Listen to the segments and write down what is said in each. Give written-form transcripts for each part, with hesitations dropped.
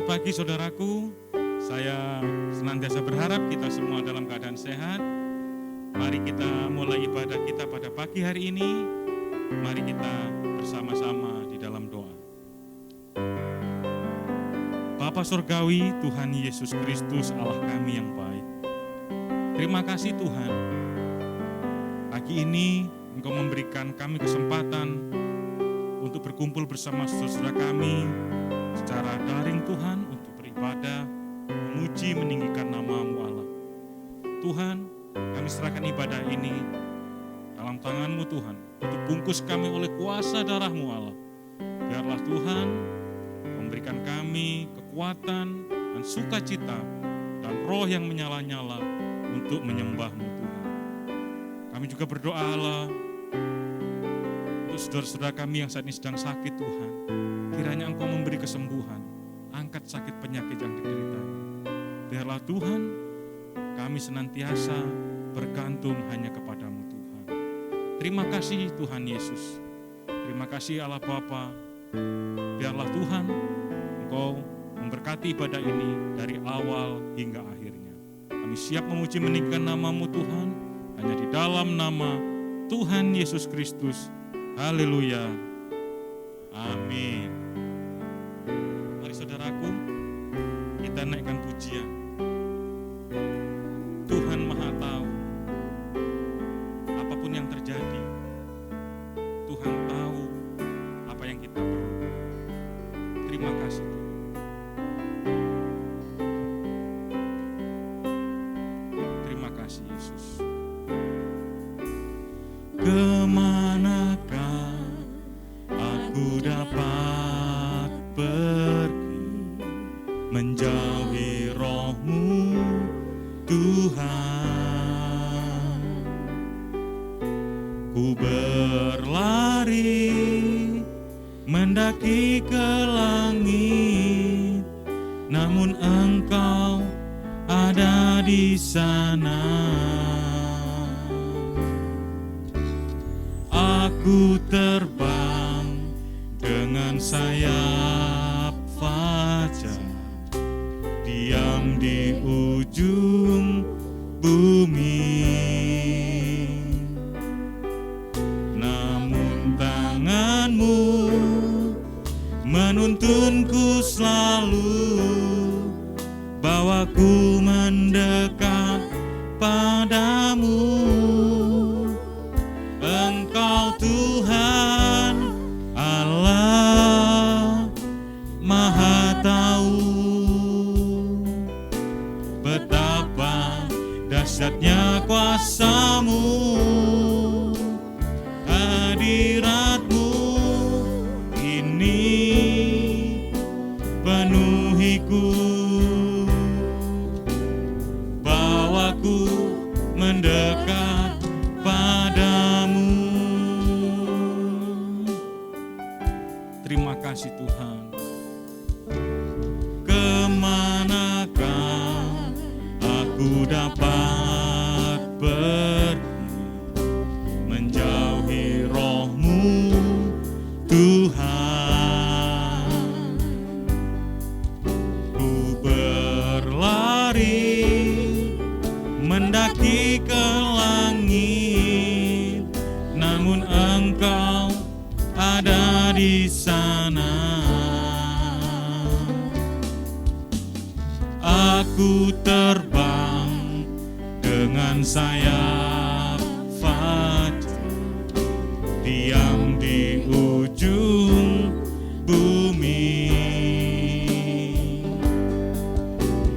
pagi saudaraku, saya senantiasa berharap kita semua dalam keadaan sehat. Mari kita mulai ibadah kita pada pagi hari ini. Mari kita bersama-sama di dalam doa. Bapa Surgawi, Tuhan Yesus Kristus, Allah kami yang baik. Terima kasih Tuhan, pagi ini Engkau memberikan kami kesempatan untuk berkumpul bersama saudara kami secara daring Tuhan untuk beribadah, memuji, meninggikan nama-Mu Allah. Tuhan, kami serahkan ibadah ini dalam tangan-Mu Tuhan, untuk bungkus kami oleh kuasa darah-Mu Allah. Biarlah Tuhan memberikan kami kekuatan dan sukacita dan roh yang menyala-nyala untuk menyembah-Mu Tuhan. Kami juga berdoa Allah untuk saudara-saudara kami yang saat ini sedang sakit Tuhan. Kiranya Engkau memberi kesembuhan, angkat sakit penyakit yang dideritanya. Biarlah Tuhan, kami senantiasa bergantung hanya kepadamu Tuhan. Terima kasih Tuhan Yesus. Terima kasih Allah Bapa. Biarlah Tuhan, Engkau memberkati ibadah ini dari awal hingga akhirnya. Kami siap memuji meninggikan nama-Mu Tuhan, hanya di dalam nama Tuhan Yesus Kristus. Haleluya. Amin. Mari saudaraku, kita naikkan pujian. Tuhan Maha Tahu, apapun yang terjadi, Tuhan tahu apa yang kita perlu. Terima kasih Tuhan. Terima kasih Yesus. Kemanakah aku dapat pergi menjauhi roh-Mu Tuhan? Ku berlari mendaki ke langit, namun Engkau ada di sana. Aku terbang dengan sayap fajar, diam di ujung bumi. Namun tangan-Mu menuntunku selalu, bawaku mendekat padamu. Engkau Tuhan Allah Maha Tahu, betapa dahsyatnya kuasa-Mu, hadirat-Mu ini penuhiku, bawaku mendekat padamu. Terima kasih Tuhan. Kemanakah aku dapat pergi menjauhi roh-Mu Tuhan? Ku berlari mendaki ke langit, namun Engkau ada di sana. Aku terbang dengan sayap fajar, diam di ujung bumi.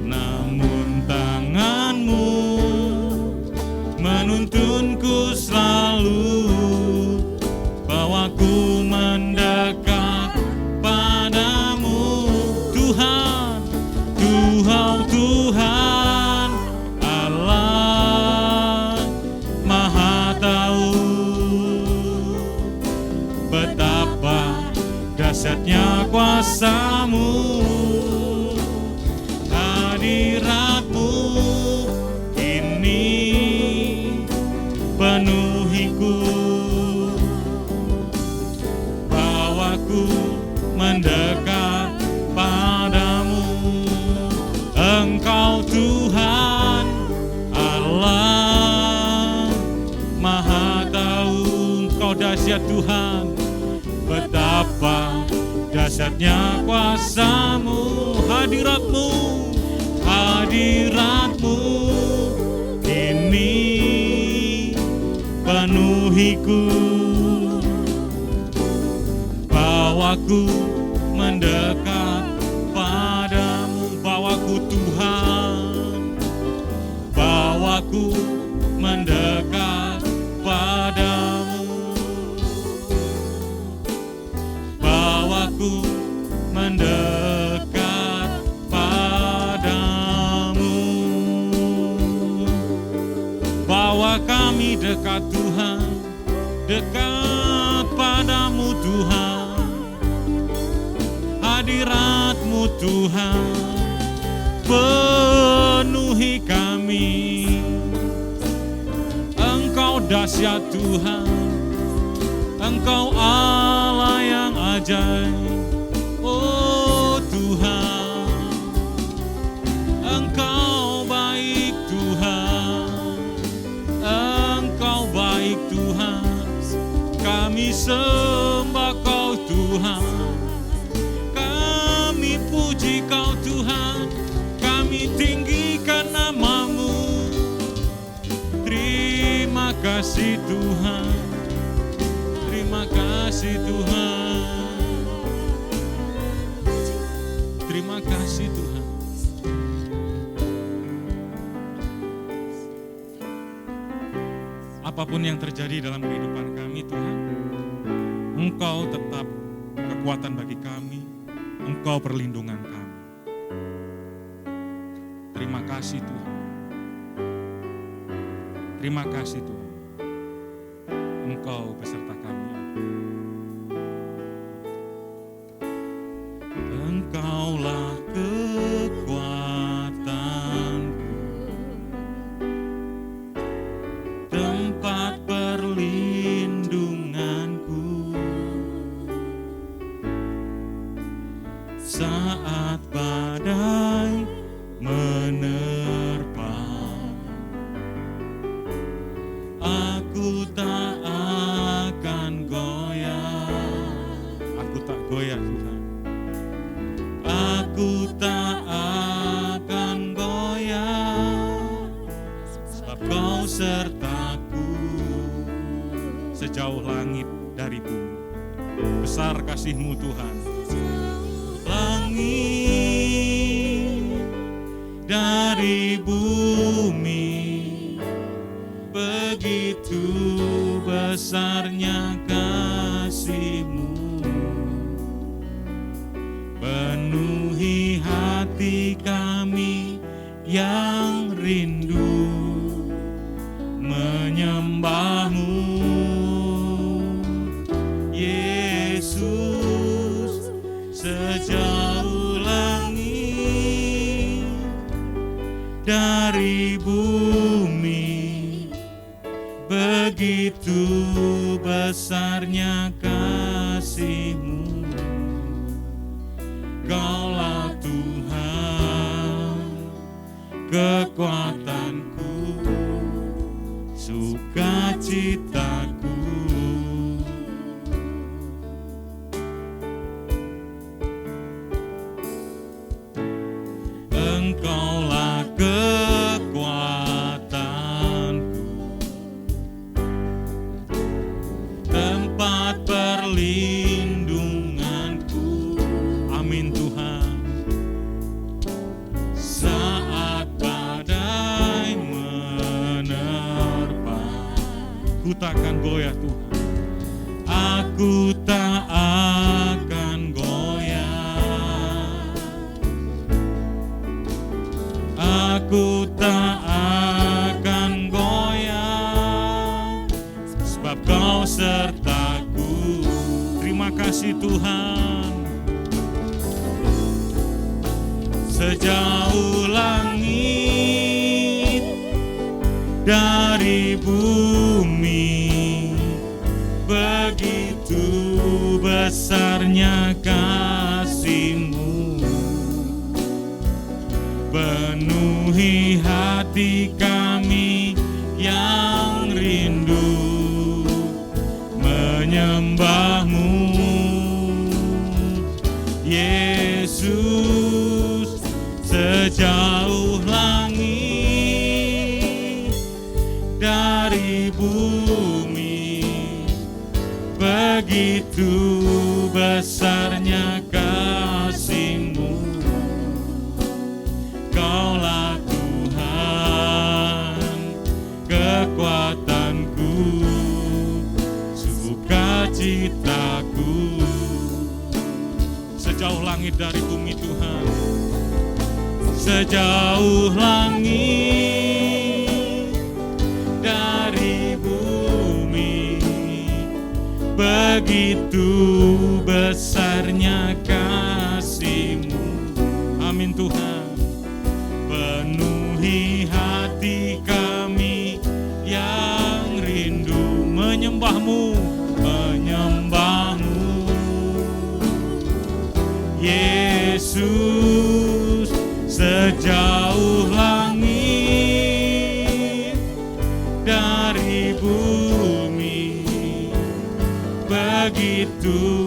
Namun tangan-Mu menuntunku selalu, bawaku mendekat padamu. Tuhan, Tuhan, Tuhan Allah Engkau Tuhan Allah Maha Tahu, Engkau dahsyat Tuhan. Betapa dahsyatnya kuasa-Mu, hadirat-Mu ini penuhiku. Bawaku mendekat padamu, bawaku Tuhan, bawaku mendekat padamu, bawaku mendekat padamu. Bawa kami dekat Tuhan, dekat padamu Tuhan. Hadirat-Mu Tuhan penuhi kami. Engkau dahsyat Tuhan, Engkau Allah yang ajaib. Oh Tuhan, Engkau baik Tuhan, Engkau baik Tuhan. Kami sembah Kau Tuhan, kami puji Kau Tuhan, kami tinggikan nama-Mu. Terima kasih Tuhan, terima kasih Tuhan, terima kasih Tuhan. Apapun yang terjadi dalam kehidupan kami Tuhan, Engkau tetap kekuatan bagi kami, Engkau perlindungan kami. Terima kasih Tuhan, terima kasih Tuhan, Engkau beserta kami. Engkaulah kekuatanku, tempat perlindunganku, saat badai menerpa. Aku tak akan goyah, aku tak goyah Tuhan. Aku tak akan goyah, sebab Kau sertaku. Sejauh langit dari bumi, besar kasih-Mu Tuhan. Langit dari bumi, begitu besarnya kasih-Mu. Penuhi hati kami yang rindu menyembah-Mu. Yesus, sejauh langit dari bumi, begitu besarnya kasih-Mu. Kaulah Tuhan, kekuatanku, sukacitaku. Engkaulah kekuatanku, tempat perlindunganku. Amin Tuhan. Saat badai menerpa, ku takkan goyah Tuhan. Aku tak akan goyah, aku tak akan goyah, sebab Kau sertaku. Terima kasih Tuhan. Sejauh langit dari bumi, begitu besarnya kasih-Mu. penuhi hati kami yang rindu menyembah-Mu. Yesus, sejauh langit dari bumi, begitu besarnya kasih-Mu. Kaulah Tuhan, kekuatanku, sukacitaku. Sejauh langit dari bumi Tuhan, sejauh langit dari bumi, begitu besarnya kasih-Mu. Amin Tuhan. Penuhi hati kami yang rindu menyembah-Mu, menyembah-Mu. Yesus, sejauh langit dari bumi, begitu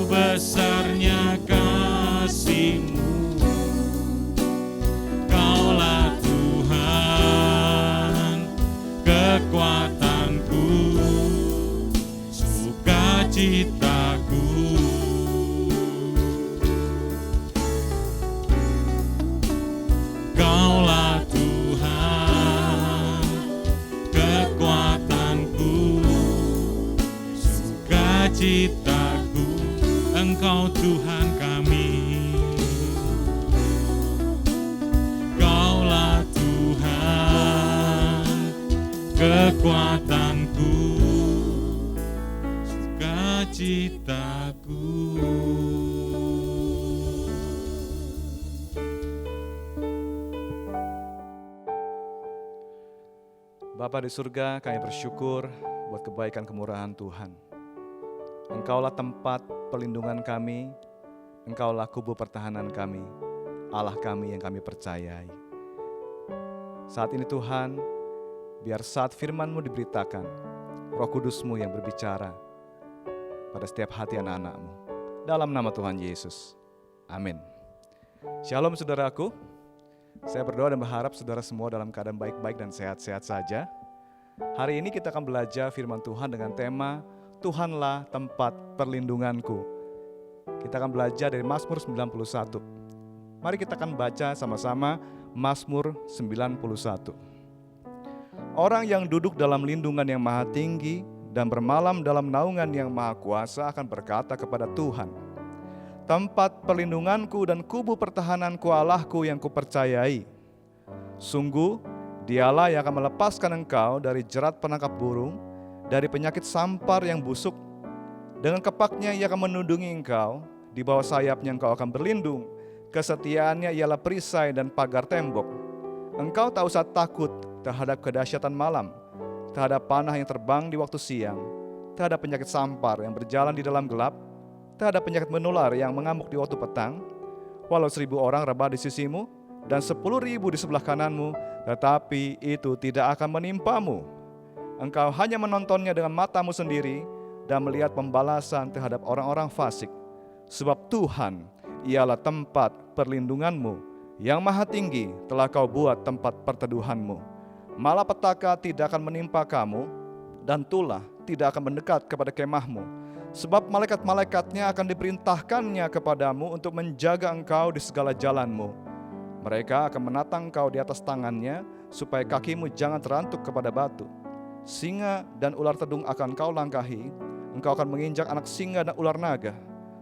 besarnya kasih-Mu. Kaulah Tuhan, kekuatanku, sukacitaku. Kaulah Tuhan, kekuatanku, sukacitaku. Engkau Tuhan kami. Kaulah Tuhan, kekuatanku, sukacitaku. Bapa di surga, kami bersyukur buat kebaikan kemurahan Tuhan. Engkaulah tempat perlindungan kami, Engkaulah kubu pertahanan kami, Allah kami yang kami percayai. Saat ini Tuhan, biar saat firman-Mu diberitakan, Roh Kudus-Mu yang berbicara pada setiap hati anak-anak-Mu. Dalam nama Tuhan Yesus. Amin. Shalom saudaraku. Saya berdoa dan berharap saudara semua dalam keadaan baik-baik dan sehat-sehat saja. Hari ini kita akan belajar firman Tuhan dengan tema Tuhanlah tempat perlindunganku. Kita akan belajar dari Mazmur 91. Mari kita akan baca sama-sama Mazmur 91. Orang yang duduk dalam lindungan yang maha tinggi dan bermalam dalam naungan yang maha kuasa akan berkata kepada Tuhan, tempat perlindunganku dan kubu pertahananku, Allahku yang kupercayai. Sungguh, Dialah yang akan melepaskan engkau dari jerat penangkap burung, dari penyakit sampar yang busuk. Dengan kepaknya Ia akan melindungi engkau, di bawah sayapnya engkau akan berlindung. Kesetiaannya ialah perisai dan pagar tembok. Engkau tak usah takut terhadap kedahsyatan malam, terhadap panah yang terbang di waktu siang, terhadap penyakit sampar yang berjalan di dalam gelap, terhadap penyakit menular yang mengamuk di waktu petang. Walau 1.000 orang rebah di sisimu dan 10.000 di sebelah kananmu, tetapi itu tidak akan menimpamu. Engkau hanya menontonnya dengan matamu sendiri dan melihat pembalasan terhadap orang-orang fasik. Sebab Tuhan ialah tempat perlindunganmu, yang maha tinggi telah kau buat tempat perteduhanmu. Malapetaka tidak akan menimpa kamu, dan tulah tidak akan mendekat kepada kemahmu. Sebab malaikat-malaikatnya akan diperintahkannya kepadamu untuk menjaga engkau di segala jalanmu. Mereka akan menatang engkau di atas tangannya, supaya kakimu jangan terantuk kepada batu. Singa dan ular tedung akan kau langkahi, engkau akan menginjak anak singa dan ular naga.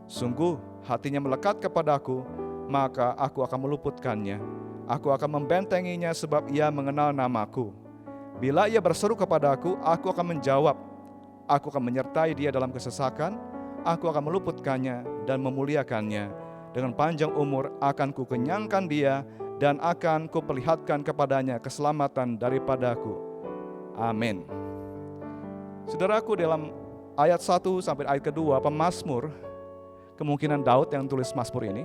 Sungguh hatinya melekat kepadaku, maka aku akan meluputkannya. Aku akan membentenginya sebab ia mengenal namaku. Bila ia berseru kepadaku, aku akan menjawab. Aku akan menyertai dia dalam kesesakan, aku akan meluputkannya dan memuliakannya. Dengan panjang umur akan kukenyangkan dia dan akan kuperlihatkan kepadanya keselamatan daripadaku. Amin. Saudaraku, dalam ayat 1 sampai ayat kedua, pemazmur, kemungkinan Daud yang tulis mazmur ini,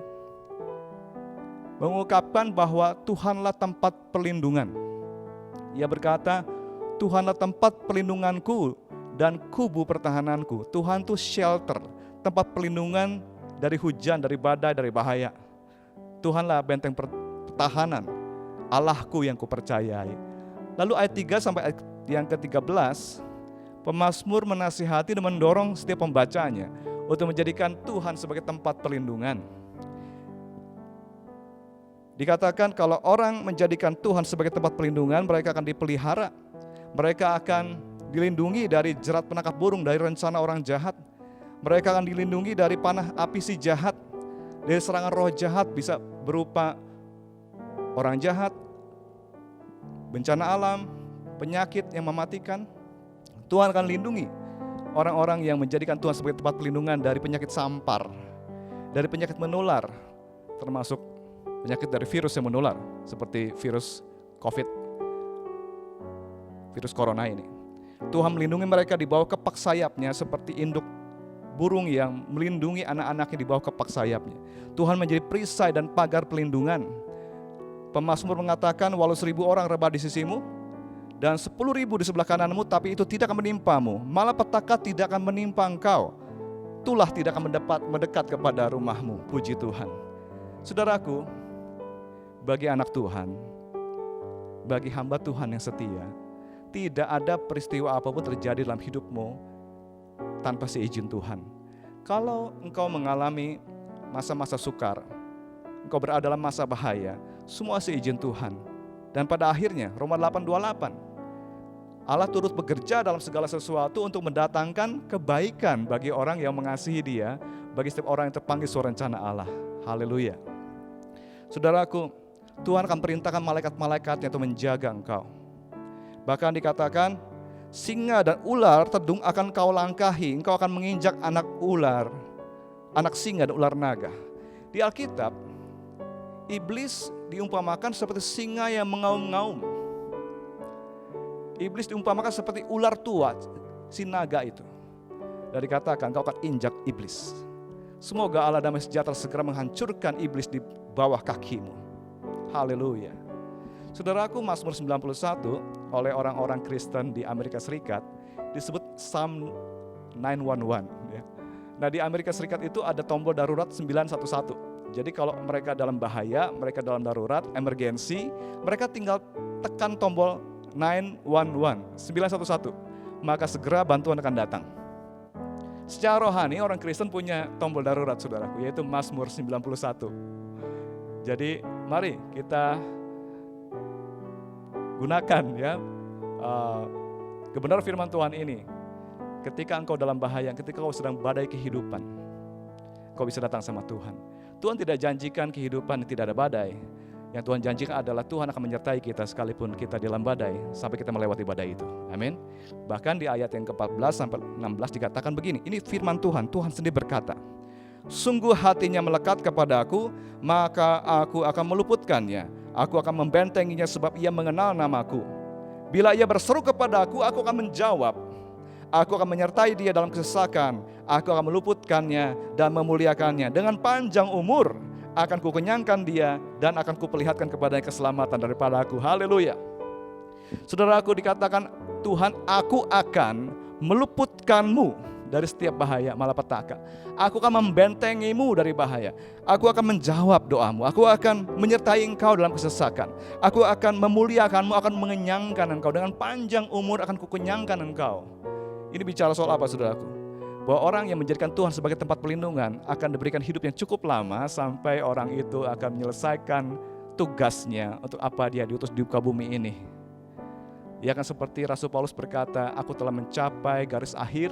mengungkapkan bahwa Tuhanlah tempat perlindungan. Ia berkata, Tuhanlah tempat perlindunganku dan kubu pertahananku. Tuhan itu shelter, tempat perlindungan dari hujan, dari badai, dari bahaya. Tuhanlah benteng pertahanan, Allahku yang kupercayai. Lalu ayat 3 sampai ayat yang ke-13, pemazmur menasihati dan mendorong setiap pembacanya untuk menjadikan Tuhan sebagai tempat perlindungan. Dikatakan kalau orang menjadikan Tuhan sebagai tempat perlindungan, mereka akan dipelihara. Mereka akan dilindungi dari jerat penangkap burung, dari rencana orang jahat. Mereka akan dilindungi dari panah api si jahat, dari serangan roh jahat, bisa berupa orang jahat, bencana alam, penyakit yang mematikan. Tuhan akan lindungi orang-orang yang menjadikan Tuhan sebagai tempat perlindungan dari penyakit sampar, dari penyakit menular, termasuk penyakit dari virus yang menular, seperti virus COVID, virus corona ini. Tuhan melindungi mereka di bawah kepak sayapnya seperti induk burung yang melindungi anak-anaknya di bawah kepak sayapnya. Tuhan menjadi perisai dan pagar pelindungan. Pemazmur mengatakan, walau 1.000 orang rebah di sisimu dan 10.000 di sebelah kananmu, tapi itu tidak akan menimpamu. Malapetaka tidak akan menimpa engkau. Tulah tidak akan mendekat kepada rumahmu. Puji Tuhan. Saudaraku, bagi anak Tuhan, bagi hamba Tuhan yang setia, tidak ada peristiwa apapun terjadi dalam hidupmu tanpa seizin Tuhan. Kalau engkau mengalami masa-masa sukar, engkau berada dalam masa bahaya, semua seizin Tuhan. Dan pada akhirnya, Roma 8:28, Allah turut bekerja dalam segala sesuatu untuk mendatangkan kebaikan bagi orang yang mengasihi Dia, bagi setiap orang yang terpanggil sesuai rencana Allah. Haleluya. Saudaraku, Tuhan akan perintahkan malaikat-malaikatnya untuk menjaga engkau. Bahkan dikatakan, singa dan ular tedung akan kau langkahi, engkau akan menginjak anak ular, anak singa dan ular naga. Di Alkitab, iblis diumpamakan seperti singa yang mengaum-ngaum. Iblis diumpamakan seperti ular tua, si naga itu. Dan dikatakan kau akan injak iblis. Semoga Allah damai sejahtera segera menghancurkan iblis di bawah kakimu. Haleluya. Saudaraku, Mazmur 91 oleh orang-orang Kristen di Amerika Serikat disebut Psalm 911. Ya. Nah, di Amerika Serikat itu ada tombol darurat 911. Jadi kalau mereka dalam bahaya, mereka dalam darurat, emergensi, mereka tinggal tekan tombol 911, maka segera bantuan akan datang. Secara rohani orang Kristen punya tombol darurat, saudaraku, yaitu Mazmur 91. Jadi mari kita gunakan ya kebenaran firman Tuhan ini. Ketika engkau dalam bahaya, ketika engkau sedang badai kehidupan, engkau bisa datang sama Tuhan. Tuhan tidak janjikan kehidupan yang tidak ada badai. Yang Tuhan janjikan adalah Tuhan akan menyertai kita sekalipun kita dalam badai sampai kita melewati badai itu. Amin. Bahkan di ayat yang ke-14 sampai 16 dikatakan begini. Ini firman Tuhan. Tuhan sendiri berkata, sungguh hatinya melekat kepadaku, maka aku akan meluputkannya. Aku akan membentenginya sebab ia mengenal namaku. Bila ia berseru kepadaku, aku akan menjawab. Aku akan menyertai dia dalam kesesakan. Aku akan meluputkannya dan memuliakannya. Dengan panjang umur akan kukenyangkan dia dan akan kuperlihatkan kepadanya keselamatan daripada aku. Haleluya. Saudaraku, dikatakan Tuhan, aku akan meluputkanmu dari setiap bahaya malapetaka. Aku akan membentengimu dari bahaya. Aku akan menjawab doamu. Aku akan menyertai engkau dalam kesesakan. Aku akan memuliakanmu, akan mengenyangkan engkau. Dengan panjang umur akan kukenyangkan engkau. Ini bicara soal apa, saudaraku? Bahwa orang yang menjadikan Tuhan sebagai tempat perlindungan akan diberikan hidup yang cukup lama sampai orang itu akan menyelesaikan tugasnya untuk apa dia diutus di muka bumi ini. Ia akan seperti Rasul Paulus berkata, aku telah mencapai garis akhir,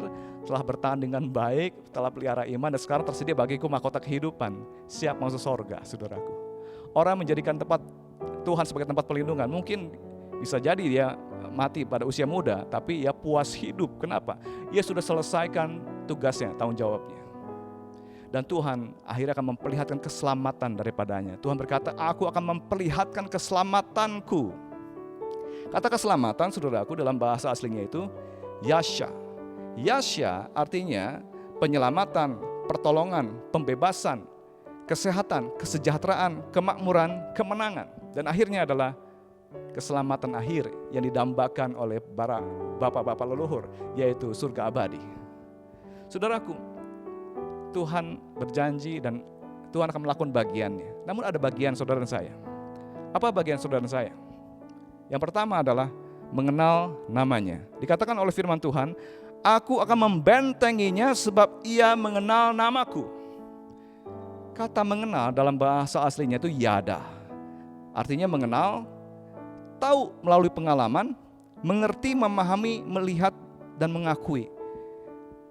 telah bertahan dengan baik, telah pelihara iman, dan sekarang tersedia bagiku mahkota kehidupan, siap masuk sorga, saudaraku. Orang menjadikan tempat Tuhan sebagai tempat perlindungan, mungkin bisa jadi dia mati pada usia muda, tapi ia puas hidup. Kenapa? Ia sudah selesaikan tugasnya, tanggung jawabnya. Dan Tuhan akhirnya akan memperlihatkan keselamatan daripadanya. Tuhan berkata, aku akan memperlihatkan keselamatanku. Kata keselamatan, saudaraku, dalam bahasa aslinya itu Yasha. Yasha artinya penyelamatan, pertolongan, pembebasan. kesehatan, kesejahteraan, kemakmuran, kemenangan. Dan akhirnya adalah keselamatan akhir yang didambakan oleh para bapak-bapak leluhur, yaitu surga abadi. Saudaraku, Tuhan berjanji dan Tuhan akan melakukan bagiannya. Namun ada bagian saudara dan saya. Apa bagian saudara dan saya? Yang pertama adalah mengenal namanya. Dikatakan oleh firman Tuhan, aku akan membentenginya sebab ia mengenal namaku. Kata mengenal dalam bahasa aslinya itu yada. Artinya mengenal, tahu melalui pengalaman, mengerti, memahami, melihat, dan mengakui.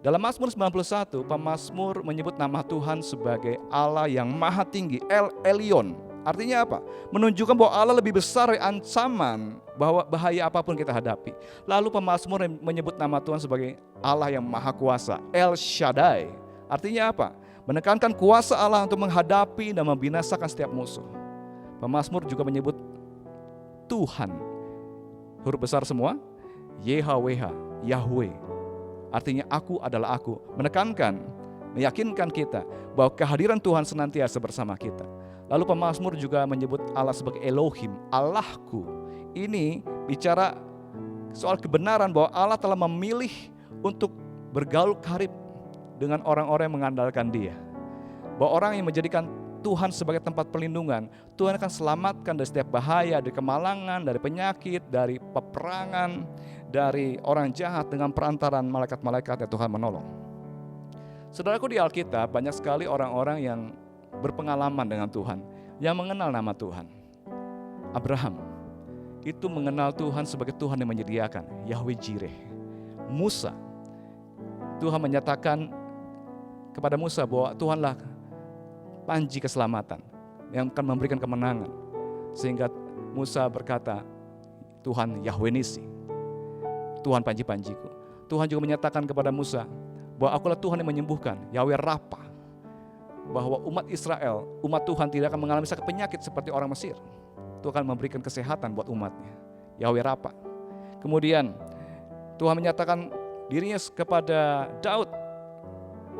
Dalam Mazmur 91, pemazmur menyebut nama Tuhan sebagai Allah yang maha tinggi, El Elyon. Artinya apa? Menunjukkan bahwa Allah lebih besar dari ancaman bahwa bahaya apapun kita hadapi. Lalu pemazmur menyebut nama Tuhan sebagai Allah yang maha kuasa, El Shaddai. Artinya apa? Menekankan kuasa Allah untuk menghadapi dan membinasakan setiap musuh. Pemazmur juga menyebut Tuhan, huruf besar semua, YHWH, Yahweh. Artinya aku adalah aku, menekankan, meyakinkan kita bahwa kehadiran Tuhan senantiasa bersama kita. Lalu pemazmur juga menyebut Allah sebagai Elohim, Allahku. Ini bicara soal kebenaran bahwa Allah telah memilih untuk bergaul karib dengan orang-orang yang mengandalkan Dia. Bahwa orang yang menjadikan Tuhan sebagai tempat perlindungan, Tuhan akan selamatkan dari setiap bahaya, dari kemalangan, dari penyakit, dari peperangan, dari orang jahat dengan perantaran malaikat-malaikat yang Tuhan menolong. Saudaraku, di Alkitab banyak sekali orang-orang yang berpengalaman dengan Tuhan, yang mengenal nama Tuhan. Abraham itu mengenal Tuhan sebagai Tuhan yang menyediakan, Yahweh Jireh. Musa, Tuhan menyatakan kepada Musa bahwa Tuhanlah panji keselamatan yang akan memberikan kemenangan. Sehingga Musa berkata, Tuhan Yahweh Nisi, Tuhan panji-panjiku. Tuhan juga menyatakan kepada Musa bahwa akulah Tuhan yang menyembuhkan, Yahweh Rafa. Bahwa umat Israel, umat Tuhan tidak akan mengalami sakit penyakit seperti orang Mesir. Tuhan memberikan kesehatan buat umatnya, Yahweh Rafa. Kemudian Tuhan menyatakan dirinya kepada Daud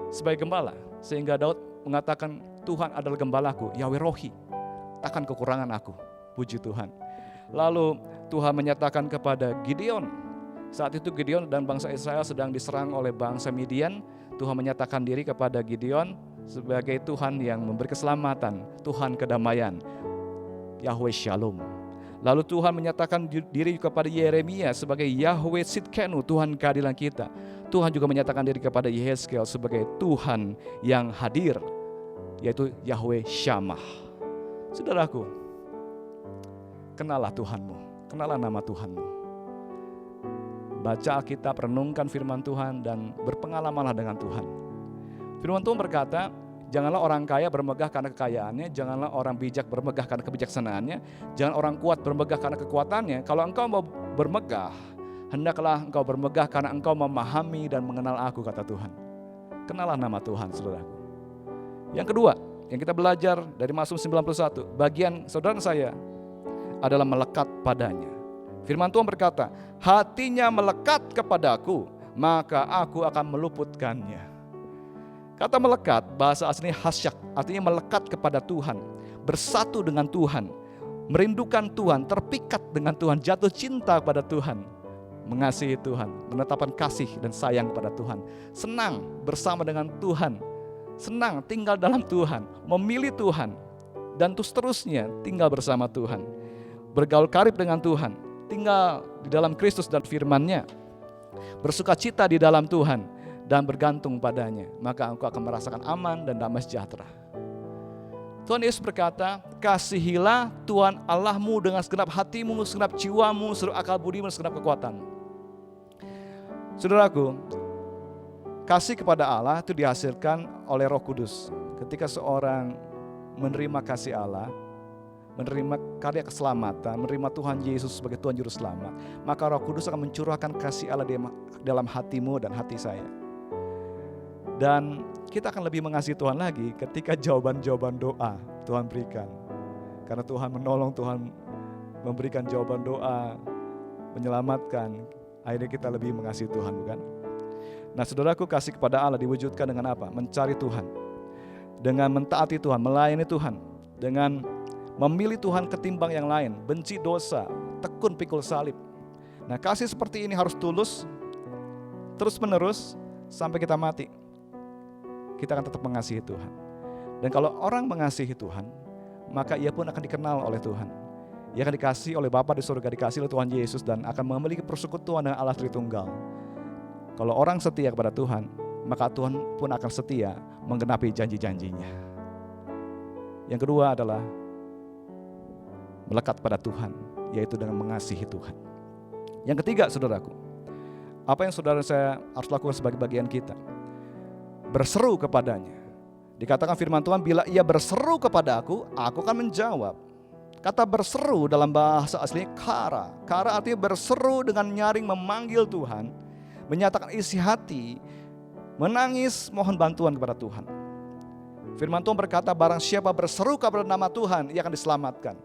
sebagai gembala. Sehingga Daud mengatakan, Tuhan adalah gembalaku, Yahweh Rohi, takkan kekurangan aku. Puji Tuhan. Lalu Tuhan menyatakan kepada Gideon, saat itu Gideon dan bangsa Israel sedang diserang oleh bangsa Midian. Tuhan menyatakan diri kepada Gideon sebagai Tuhan yang memberi keselamatan, Tuhan kedamaian, Yahweh Shalom. Lalu Tuhan menyatakan diri kepada Yeremia sebagai Yahweh Sidkenu, Tuhan keadilan kita. Tuhan juga menyatakan diri kepada Yehezkel sebagai Tuhan yang hadir, yaitu Yahweh Shammah. Saudaraku, kenallah Tuhanmu, kenallah nama Tuhanmu. Baca Alkitab, renungkan firman Tuhan, dan berpengalamanlah dengan Tuhan. Firman Tuhan berkata, janganlah orang kaya bermegah karena kekayaannya, janganlah orang bijak bermegah karena kebijaksanaannya, jangan orang kuat bermegah karena kekuatannya. Kalau engkau mau bermegah, hendaklah engkau bermegah karena engkau memahami dan mengenal aku, kata Tuhan. Kenallah nama Tuhan, saudaraku. Yang kedua, yang kita belajar dari Mazmur 91, bagian saudara saya adalah melekat padanya. Firman Tuhan berkata, hatinya melekat kepadaku, maka aku akan meluputkannya. Kata melekat, bahasa aslinya hasyak, artinya melekat kepada Tuhan, bersatu dengan Tuhan, merindukan Tuhan, terpikat dengan Tuhan, jatuh cinta kepada Tuhan, mengasihi Tuhan, menetapkan kasih dan sayang kepada Tuhan, senang bersama dengan Tuhan, senang tinggal dalam Tuhan, memilih Tuhan, dan seterusnya tinggal bersama Tuhan, bergaul karib dengan Tuhan, tinggal di dalam Kristus dan firman-Nya, bersuka cita di dalam Tuhan, dan bergantung padanya, maka engkau akan merasakan aman dan damai sejahtera. Tuhan Yesus berkata, kasihilah Tuhan Allahmu dengan segenap hatimu, segenap jiwamu, seluruh akal budimu, segenap kekuatanmu. Saudaraku, kasih kepada Allah itu dihasilkan oleh Roh Kudus. Ketika seorang menerima kasih Allah, menerima karya keselamatan, menerima Tuhan Yesus sebagai Tuhan Juru Selamat, maka Roh Kudus akan mencurahkan kasih Allah dalam hatimu dan hati saya. Dan kita akan lebih mengasihi Tuhan lagi ketika jawaban-jawaban doa Tuhan berikan. Karena Tuhan menolong, Tuhan memberikan jawaban doa, menyelamatkan, akhirnya kita lebih mengasihi Tuhan, bukan? Nah, saudaraku, kasih kepada Allah diwujudkan dengan apa? Mencari Tuhan. dengan mentaati Tuhan, melayani Tuhan, dengan memilih Tuhan ketimbang yang lain, benci dosa, tekun pikul salib. Nah, kasih seperti ini harus tulus, terus menerus sampai kita mati. Kita akan tetap mengasihi Tuhan. Dan kalau orang mengasihi Tuhan, maka ia pun akan dikenal oleh Tuhan. Ia akan dikasihi oleh Bapa di surga, dikasihi oleh Tuhan Yesus, dan akan memiliki persekutuan dengan Allah Tritunggal. Kalau orang setia kepada Tuhan, maka Tuhan pun akan setia menggenapi janji-janjinya. Yang kedua adalah melekat pada Tuhan, yaitu dengan mengasihi Tuhan. Yang ketiga, saudaraku, apa yang saudara saya harus lakukan sebagai bagian kita? Berseru kepadanya. Dikatakan firman Tuhan, bila ia berseru kepada aku akan menjawab. Kata berseru dalam bahasa aslinya kara. Kara artinya berseru dengan nyaring memanggil Tuhan, menyatakan isi hati, menangis mohon bantuan kepada Tuhan. Firman Tuhan berkata, barang siapa berseru kepada nama Tuhan, ia akan diselamatkan.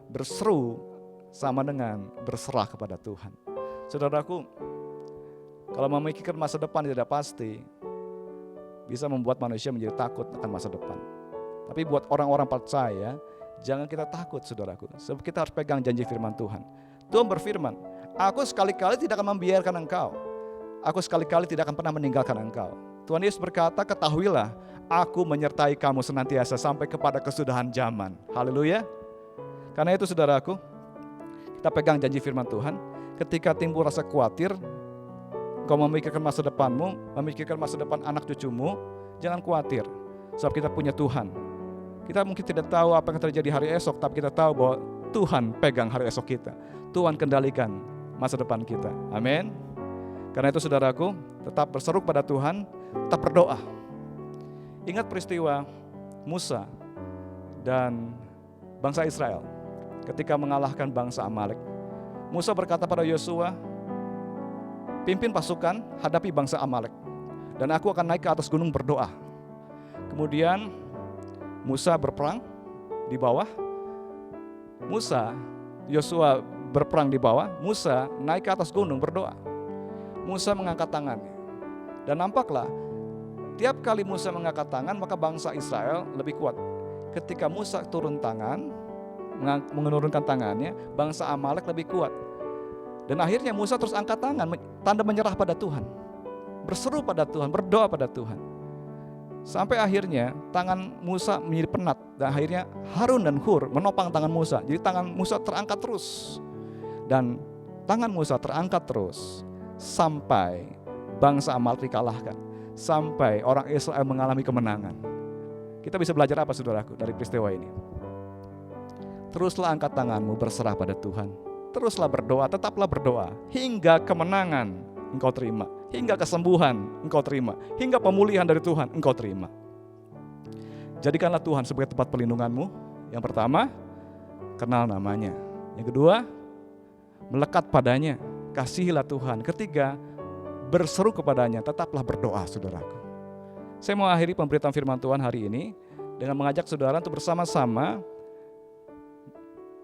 Berseru sama dengan berserah kepada Tuhan. Saudaraku, kalau memikirkan masa depan tidak pasti, bisa membuat manusia menjadi takut akan masa depan. Tapi buat orang-orang percaya, jangan kita takut, saudaraku. Sebab kita harus pegang janji firman Tuhan. Tuhan berfirman, aku sekali-kali tidak akan membiarkan engkau. Aku sekali-kali tidak akan pernah meninggalkan engkau. Tuhan Yesus berkata, ketahuilah, aku menyertai kamu senantiasa sampai kepada kesudahan zaman. Haleluya. Karena itu saudaraku, kita pegang janji firman Tuhan. Ketika timbul rasa khawatir, kau memikirkan masa depanmu, memikirkan masa depan anak cucumu, jangan khawatir. Sebab kita punya Tuhan. Kita mungkin tidak tahu apa yang terjadi hari esok, tapi kita tahu bahwa Tuhan pegang hari esok kita. Tuhan kendalikan masa depan kita. Amin. Karena itu saudaraku, tetap berseru pada Tuhan, tetap berdoa. Ingat peristiwa Musa dan bangsa Israel ketika mengalahkan bangsa Amalek. Musa berkata pada Yosua, pimpin pasukan hadapi bangsa Amalek, dan aku akan naik ke atas gunung berdoa. Kemudian Musa berperang di bawah, Yosua berperang di bawah, Musa naik ke atas gunung berdoa. Musa mengangkat tangannya, dan nampaklah tiap kali Musa mengangkat tangan maka bangsa Israel lebih kuat. Ketika Musa turun tangan, menurunkan tangannya, bangsa Amalek lebih kuat. Dan akhirnya Musa terus angkat tangan, tanda menyerah pada Tuhan, berseru pada Tuhan, berdoa pada Tuhan. Sampai akhirnya tangan Musa menjadi penat, dan akhirnya Harun dan Hur menopang tangan Musa. Jadi tangan Musa terangkat terus, dan tangan Musa terangkat terus sampai bangsa Amalek dikalahkan, sampai orang Israel mengalami kemenangan. Kita bisa belajar apa saudaraku dari peristiwa ini? Teruslah angkat tanganmu, berserah pada Tuhan. Teruslah berdoa, tetaplah berdoa, hingga kemenangan engkau terima, hingga kesembuhan engkau terima, hingga pemulihan dari Tuhan engkau terima. Jadikanlah Tuhan sebagai tempat perlindunganmu. Yang pertama, kenal namanya. Yang kedua, melekat padanya, kasihilah Tuhan. Ketiga, berseru kepadanya, tetaplah berdoa, saudaraku. Saya mau akhiri pemberitaan firman Tuhan hari ini dengan mengajak saudara untuk bersama-sama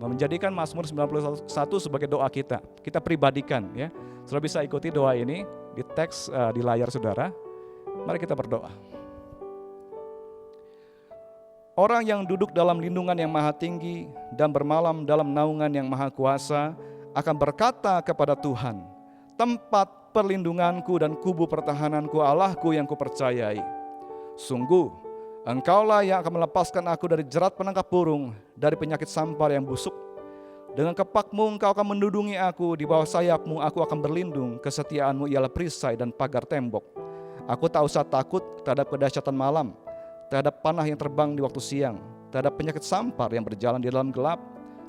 menjadikan Mazmur 91 sebagai doa kita. Kita pribadikan ya. Saudara bisa ikuti doa ini di teks di layar saudara. Mari kita berdoa. Orang yang duduk dalam lindungan yang maha tinggi dan bermalam dalam naungan yang maha kuasa akan berkata kepada Tuhan, tempat perlindunganku dan kubu pertahananku, Allahku yang kupercayai. Sungguh, Engkaulah yang akan melepaskan aku dari jerat penangkap burung, dari penyakit sampar yang busuk. Dengan kepakmu engkau akan menudungi aku, di bawah sayapmu aku akan berlindung, kesetiaanmu ialah perisai dan pagar tembok. Aku tak usah takut terhadap kedahsyatan malam, terhadap panah yang terbang di waktu siang, terhadap penyakit sampar yang berjalan di dalam gelap,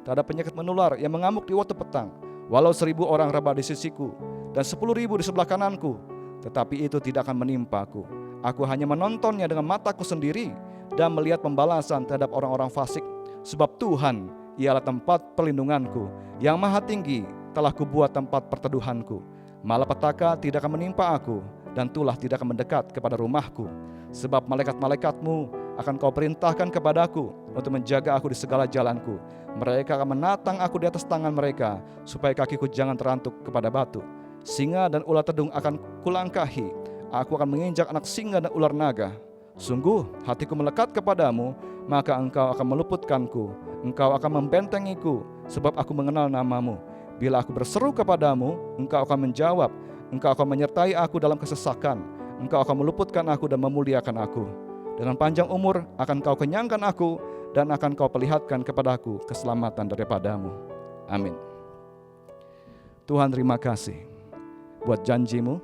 terhadap penyakit menular yang mengamuk di waktu petang. Walau 1000 orang rebah di sisiku dan 10.000 di sebelah kananku, tetapi itu tidak akan menimpaku. Aku hanya menontonnya dengan mataku sendiri dan melihat pembalasan terhadap orang-orang fasik. Sebab Tuhan ialah tempat perlindunganku, yang maha tinggi telah kubuat tempat perteduhanku. Malapetaka tidak akan menimpa aku, dan tulah tidak akan mendekat kepada rumahku. Sebab malaikat-malaikatmu akan kau perintahkan kepadaku untuk menjaga aku di segala jalanku. Mereka akan menatang aku di atas tangan mereka, supaya kakiku jangan terantuk kepada batu. Singa dan ular tedung akan kulangkahi. Aku akan menginjak anak singa dan ular naga. Sungguh hatiku melekat kepadamu, maka engkau akan meluputkanku. Engkau akan membentengiku, sebab aku mengenal namamu. Bila aku berseru kepadamu, engkau akan menjawab. Engkau akan menyertai aku dalam kesesakan. Engkau akan meluputkan aku dan memuliakan aku. Dengan panjang umur akan kau kenyangkan aku, dan akan kau perlihatkan kepadaku keselamatan daripadamu. Amin. Tuhan, terima kasih buat janji-Mu,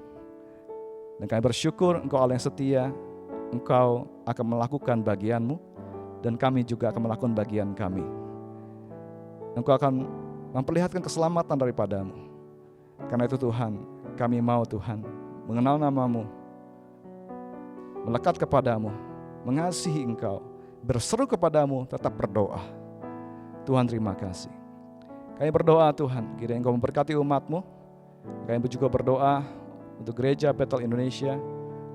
dan kami bersyukur Engkau Allah yang setia. Engkau akan melakukan bagian-Mu, dan kami juga akan melakukan bagian kami. Engkau akan memperlihatkan keselamatan daripadamu. Karena itu Tuhan, kami mau Tuhan mengenal namamu, melekat kepadamu, mengasihi Engkau, berseru kepadamu, tetap berdoa. Tuhan, terima kasih. Kami berdoa Tuhan, kiranya Engkau memberkati umat-Mu. Kami juga berdoa untuk Gereja Bethel Indonesia,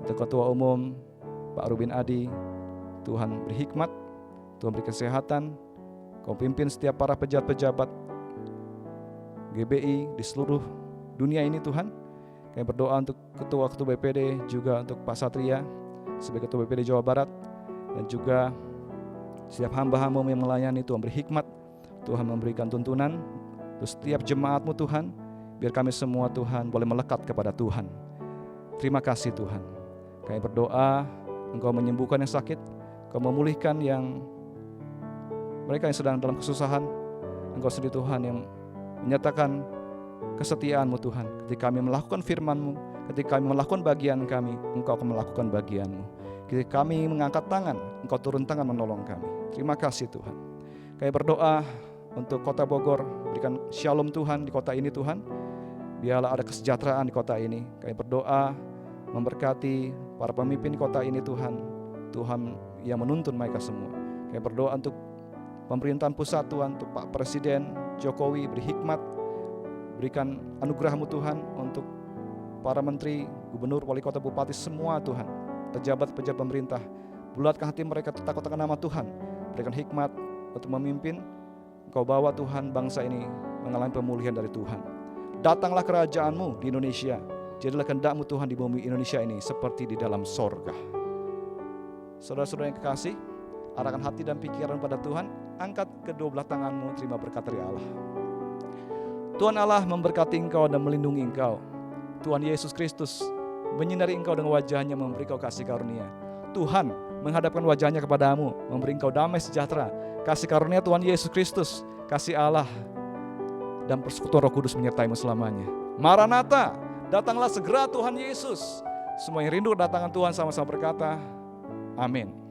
untuk Ketua Umum Pak Rubin Adi. Tuhan beri hikmat, Tuhan beri kesehatan. Kau pimpin setiap para pejabat-pejabat GBI di seluruh dunia ini Tuhan. Kami berdoa untuk Ketua-Ketua BPD, juga untuk Pak Satria sebagai Ketua BPD Jawa Barat, dan juga setiap hamba-hamba-Mu yang melayani. Tuhan beri hikmat, Tuhan memberikan tuntunan untuk setiap jemaat-Mu Tuhan, biar kami semua Tuhan boleh melekat kepada Tuhan. Terima kasih Tuhan. Kami berdoa Engkau menyembuhkan yang sakit, Engkau memulihkan yang mereka yang sedang dalam kesusahan. Engkau sendiri Tuhan yang menyatakan kesetiaan-Mu Tuhan. Ketika kami melakukan firman-Mu, ketika kami melakukan bagian kami, Engkau akan melakukan bagian-Mu. Ketika kami mengangkat tangan, Engkau turun tangan menolong kami. Terima kasih Tuhan. Kami berdoa untuk kota Bogor, berikan shalom Tuhan di kota ini Tuhan. Biarlah ada kesejahteraan di kota ini. Kami berdoa memberkati para pemimpin di kota ini Tuhan. Tuhan yang menuntun mereka semua. Kami berdoa untuk pemerintahan pusat Tuhan, untuk Pak Presiden Jokowi, beri hikmat, berikan anugerah-Mu Tuhan untuk para menteri, gubernur, wali kota, bupati, semua Tuhan, pejabat-pejabat pemerintah. Bulatkan hati mereka takut akan nama Tuhan, berikan hikmat untuk memimpin. Engkau bawa Tuhan bangsa ini mengalami pemulihan dari Tuhan. Datanglah kerajaan-Mu di Indonesia. Jadilah kehendak-Mu Tuhan di bumi Indonesia ini seperti di dalam sorga. Saudara-saudara yang kekasih, arahkan hati dan pikiran pada Tuhan. Angkat kedua belah tangan-Mu, terima berkat dari Allah. Tuhan Allah memberkati engkau dan melindungi engkau. Tuhan Yesus Kristus menyinari engkau dengan wajahnya, memberi engkau kasih karunia. Tuhan menghadapkan wajahnya kepadamu, memberi engkau damai sejahtera. Kasih karunia Tuhan Yesus Kristus, kasih Allah dan persekutuan Roh Kudus menyertai-mu selamanya. Maranatha, datanglah segera Tuhan Yesus. Semua yang rindu kedatangan Tuhan sama-sama berkata, amin.